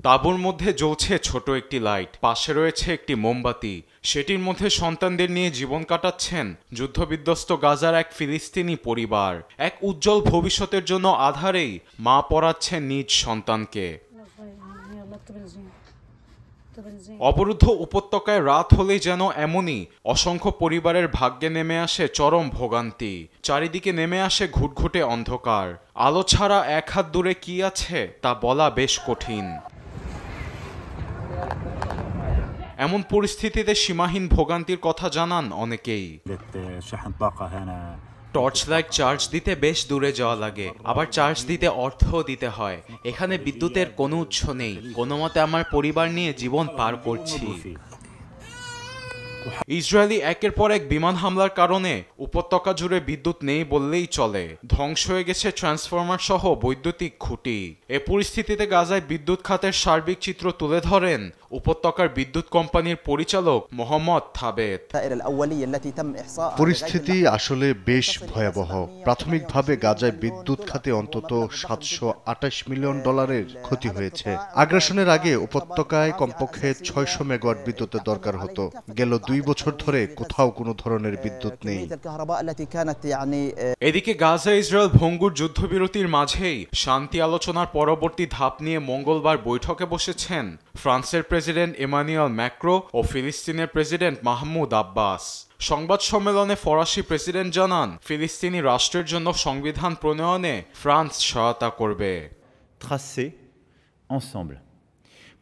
তাঁবুর মধ্যে জ্বলছে ছোট একটি লাইট, পাশে রয়েছে একটি মোমবাতি। সেটির মধ্যে সন্তানদের নিয়ে জীবন কাটাচ্ছেন যুদ্ধবিধ্বস্ত গাজার এক ফিলিস্তিনি পরিবার। এক উজ্জ্বল ভবিষ্যতের জন্য আধারেই মা পড়াচ্ছেন নিজ সন্তানকে। অবরুদ্ধ উপত্যকায় রাত হলেই যেন এমনই অসংখ্য পরিবারের ভাগ্যে নেমে আসে চরম ভোগান্তি। চারিদিকে নেমে আসে ঘুটঘুটে অন্ধকার। আলো ছাড়া এক হাত দূরে কি আছে তা বলা বেশ কঠিন। এমন পরিস্থিতিতে সীমাহীন ভোগান্তির কথা জানান অনেকেই। টর্চ লাইট চার্জ দিতে বেশ দূরে যাওয়া লাগে, আবার চার্জ দিতে অর্থও দিতে হয়। এখানে বিদ্যুতের কোনো উৎস নেই, কোনো মতে আমার পরিবার নিয়ে জীবন পার করছি। ইসরায়েলি একের পর এক বিমান হামলার কারণে উপত্যকা জুড়ে বিদ্যুৎ নেই বললেই চলে। ধ্বংস হয়ে গেছে ট্রান্সফরমার সহ বৈদ্যুতিক খুঁটি। এ পরিস্থিতিতে গাজায় বিদ্যুৎ খাতের সার্বিক চিত্র তুলে ধরেন উপত্যকার বিদ্যুৎ কোম্পানির পরিচালক মোহাম্মদ থাবেত। পরিস্থিতি আসলে বেশ ভয়াবহ। প্রাথমিকভাবে গাজায় বিদ্যুৎ খাতে অন্তত $728 মিলিয়ন ক্ষতি হয়েছে। আগ্রাসনের আগে উপত্যকায় কমপক্ষে 600 মেগাওয়াট বিদ্যুতের দরকার হতো। গেল 2 বছর ধরে কোথাও কোনো ধরনের বিদ্যুৎ নেই। এদিকে গাজা ইসরায়েল ভঙ্গুর যুদ্ধবিরতির মাঝেই শান্তি আলোচনার পরবর্তী ধাপ নিয়ে মঙ্গলবার বৈঠকে বসেছেন ফ্রান্সের প্রেসিডেন্ট ইমানুয়েল ম্যাক্রো ও ফিলিস্তিনের প্রেসিডেন্ট মাহমুদ আব্বাস। সংবাদ সম্মেলনে ফরাসি প্রেসিডেন্ট জানান, ফিলিস্তিনি রাষ্ট্রের জন্য সংবিধান প্রণয়নে ফ্রান্স সহায়তা করবে।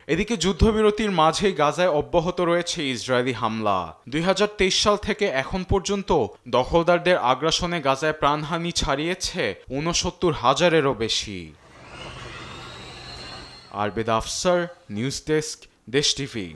এদিকে যুদ্ধবিরতির মাঝেই গাজায় অব্যাহত রয়েছে ইসরায়েলি হামলা। 2023 সাল থেকে এখন পর্যন্ত দখলদারদের আগ্রাসনে গাজায় প্রাণহানি ছাড়িয়েছে 69,000-এরও বেশি। আরবেদ আফসার, নিউজ ডেস্ক, দেশ টিভি।